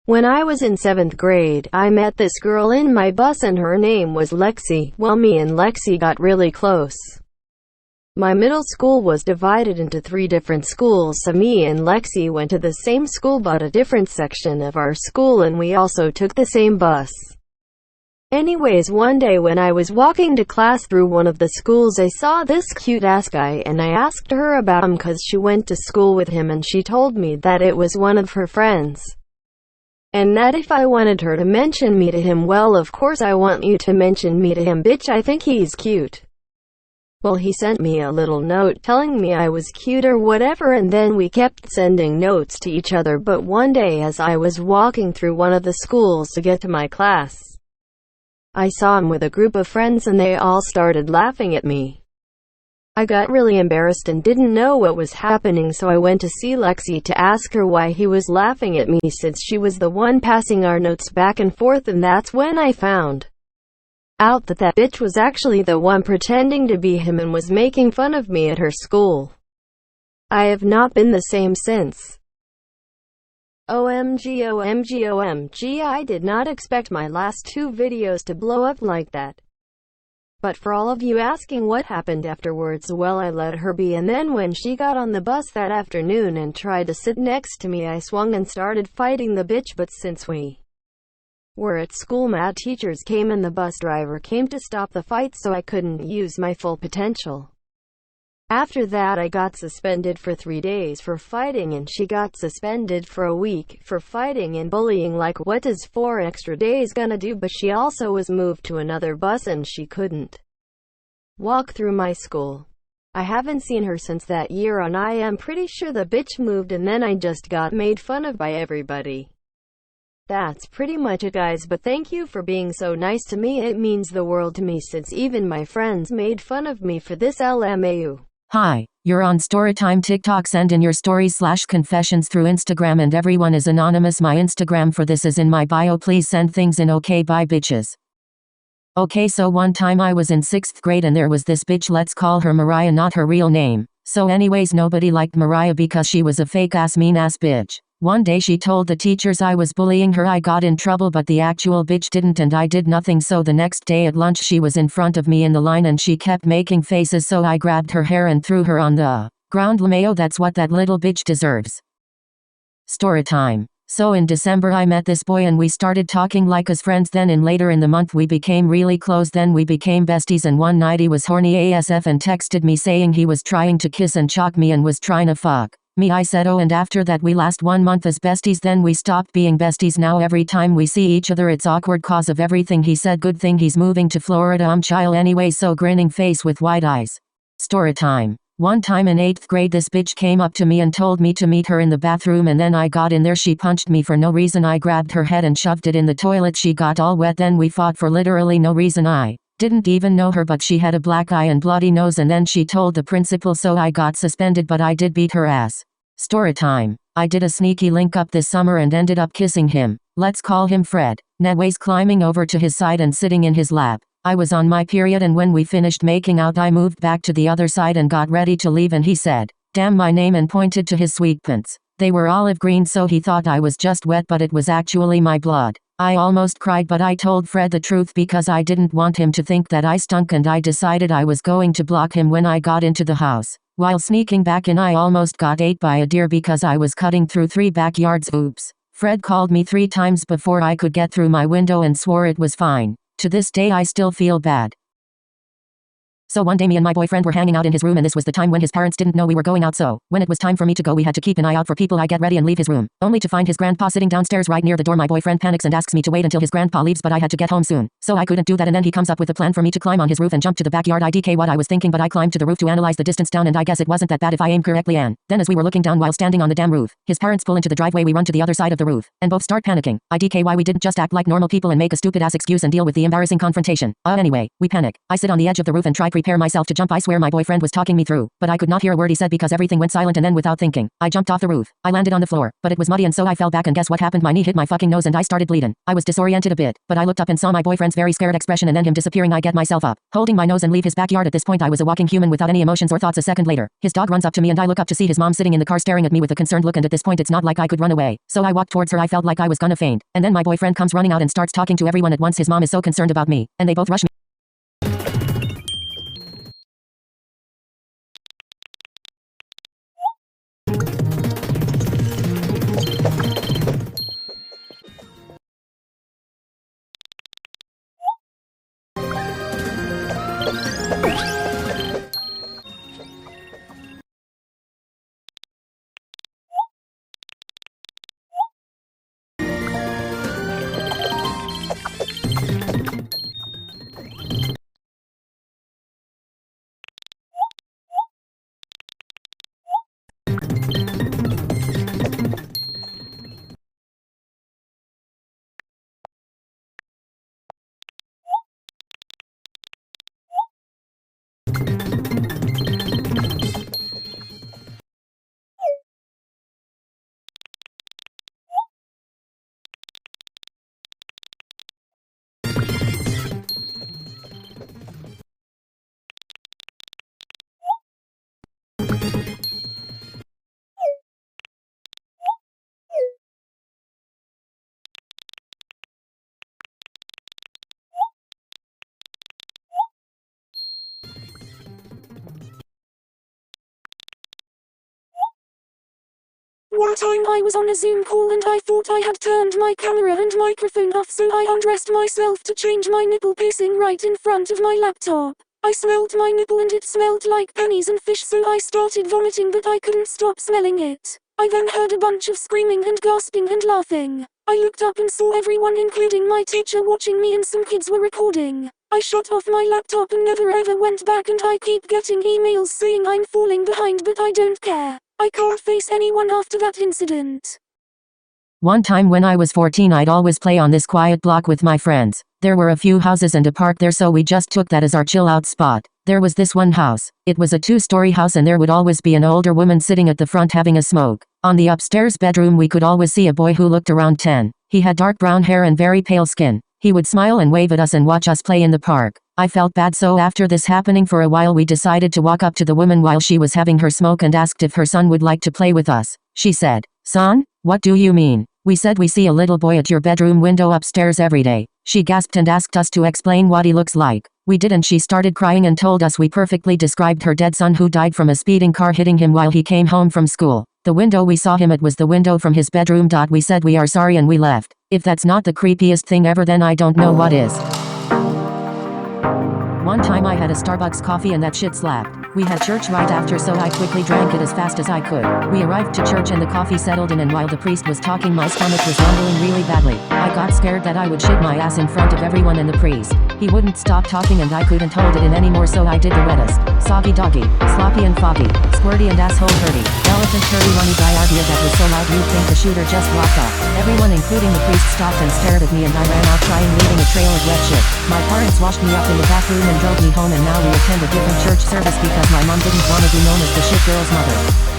When I was in 7th grade, I met this girl in my bus and her name was Lexi. Well, me and Lexi got really close. My middle school was divided into 3 different schools, so me and Lexi went to the same school but a different section of our school, and we also took the same bus. Anyways, one day when I was walking to class through one of the schools, I saw this cute-ass guy and I asked her about him cause she went to school with him, and she told me that it was one of her friends. And that if I wanted her to mention me to him, well, of course I want you to mention me to him, bitch, I think he's cute. Well, he sent me a little note telling me I was cute or whatever, and then we kept sending notes to each other. But one day as I was walking through one of the schools to get to my class, I saw him with a group of friends and they all started laughing at me. I got really embarrassed and didn't know what was happening, so I went to see Lexi to ask her why he was laughing at me, since she was the one passing our notes back and forth, and that's when I found out that that bitch was actually the one pretending to be him and was making fun of me at her school. I have not been the same since. OMG, OMG, OMG, I did not expect my last 2 videos to blow up like that. But for all of you asking what happened afterwards, well, I let her be, and then when she got on the bus that afternoon and tried to sit next to me, I swung and started fighting the bitch. But since we were at school, mad teachers came and the bus driver came to stop the fight, so I couldn't use my full potential. After that, I got suspended for 3 days for fighting, and she got suspended for a week for fighting and bullying. Like, what does 4 extra days gonna do? But she also was moved to another bus and she couldn't walk through my school. I haven't seen her since that year on. I am pretty sure the bitch moved and then I just got made fun of by everybody. That's pretty much it, guys, but thank you for being so nice to me. It means the world to me, since even my friends made fun of me for this. LMAU. Hi, you're on Storytime TikTok. Send in your stories/confessions through Instagram and everyone is anonymous. My Instagram for this is in my bio. Please send things in. Okay, bye bitches. Okay, so one time I was in 6th grade and there was this bitch, let's call her Mariah, not her real name. So anyways, nobody liked Mariah because she was a fake ass mean ass bitch. One day she told the teachers I was bullying her. I got in trouble but the actual bitch didn't, and I did nothing. So the next day at lunch she was in front of me in the line and she kept making faces, so I grabbed her hair and threw her on the ground. LMAO, that's what that little bitch deserves. Storytime. So in December I met this boy and we started talking like as friends. Then later in the month we became really close. Then we became besties, and one night he was horny ASF and texted me saying he was trying to kiss and choke me and was trying to fuck me. I said oh, and after that we last 1 month as besties. Then we stopped being besties. Now every time we see each other it's awkward cause of everything he said. Good thing he's moving to Florida. Child anyway. So grinning face with wide eyes. Storytime. One time in 8th grade this bitch came up to me and told me to meet her in the bathroom, and then I got in there. She punched me for no reason. I grabbed her head and shoved it in the toilet. She got all wet. Then we fought for literally no reason. I didn't even know her, but she had a black eye and bloody nose, and then she told the principal, so I got suspended, but I did beat her ass. Storytime. I did a sneaky link up this summer and ended up kissing him. Let's call him Fred. Netways climbing over to his side and sitting in his lap. I was on my period, and when we finished making out I moved back to the other side and got ready to leave, and he said, "Damn," my name, and pointed to his sweet pants. They were olive green, so he thought I was just wet, but it was actually my blood. I almost cried, but I told Fred the truth because I didn't want him to think that I stunk, and I decided I was going to block him. When I got into the house, while sneaking back in, I almost got ate by a deer because I was cutting through 3 backyards. Oops. Fred called me 3 times before I could get through my window and swore it was fine. To this day I still feel bad. So one day me and my boyfriend were hanging out in his room, and this was the time when his parents didn't know we were going out, so when it was time for me to go we had to keep an eye out for people. I get ready and leave his room, only to find his grandpa sitting downstairs right near the door. My boyfriend panics and asks me to wait until his grandpa leaves, but I had to get home soon, so I couldn't do that, and then he comes up with a plan for me to climb on his roof and jump to the backyard. IDK what I was thinking, but I climbed to the roof to analyze the distance down, and I guess it wasn't that bad if I aimed correctly. And then as we were looking down while standing on the damn roof, his parents pull into the driveway. We run to the other side of the roof and both start panicking. IDK why we didn't just act like normal people and make a stupid ass excuse and deal with the embarrassing confrontation. Anyway, we panic. I sit on the edge of the roof and try prepare myself to jump. I swear my boyfriend was talking me through, but I could not hear a word he said because everything went silent. And then without thinking, I jumped off the roof. I landed on the floor, but it was muddy and so I fell back and guess what happened? My knee hit my fucking nose and I started bleeding. I was disoriented a bit, but I looked up and saw my boyfriend's very scared expression and then him disappearing. I get myself up, holding my nose and leave his backyard. At this point I was a walking human without any emotions or thoughts. A second later, his dog runs up to me and I look up to see his mom sitting in the car staring at me with a concerned look, and at this point it's not like I could run away, so I walked towards her. I felt like I was gonna faint, and then my boyfriend comes running out and starts talking to everyone at once. His mom is so concerned about me, and they both rush me. One time I was on a Zoom call and I thought I had turned my camera and microphone off, so I undressed myself to change my nipple pissing right in front of my laptop. I smelled my nipple and it smelled like pennies and fish, so I started vomiting but I couldn't stop smelling it. I then heard a bunch of screaming and gasping and laughing. I looked up and saw everyone including my teacher watching me and some kids were recording. I shut off my laptop and never ever went back, and I keep getting emails saying I'm falling behind but I don't care. I can't face anyone after that incident. One time when I was 14 I'd always play on this quiet block with my friends. There were a few houses and a park there, so we just took that as our chill out spot. There was this one house. It was a 2-story house and there would always be an older woman sitting at the front having a smoke. On the upstairs bedroom we could always see a boy who looked around 10. He had dark brown hair and very pale skin. He would smile and wave at us and watch us play in the park. I felt bad, so after this happening for a while we decided to walk up to the woman while she was having her smoke and asked if her son would like to play with us. She said, "Son, what do you mean?" We said, "We see a little boy at your bedroom window upstairs every day." She gasped and asked us to explain what he looks like. We did, and she started crying and told us we perfectly described her dead son who died from a speeding car hitting him while he came home from school. The window we saw him at was the window from his bedroom. We said we are sorry and we left. If that's not the creepiest thing ever, then I don't know what is. One time I had a Starbucks coffee and that shit slapped. We had church right after, so I quickly drank it as fast as I could. We arrived to church and the coffee settled in, and while the priest was talking my stomach was rumbling really badly. I got scared that I would shit my ass in front of everyone and the priest. He wouldn't stop talking and I couldn't hold it in anymore, so I did the wettest. Soggy doggy, sloppy and foggy, squirty and asshole hurty, elephant hurry runny diarrhea that was so loud you'd think the shooter just walked up. Everyone including the priest stopped and stared at me and I ran out crying, leaving a trail of wet shit. My parents washed me up in the bathroom and drove me home, and now we attend a different church service because my mom didn't want to be known as the shit girl's mother.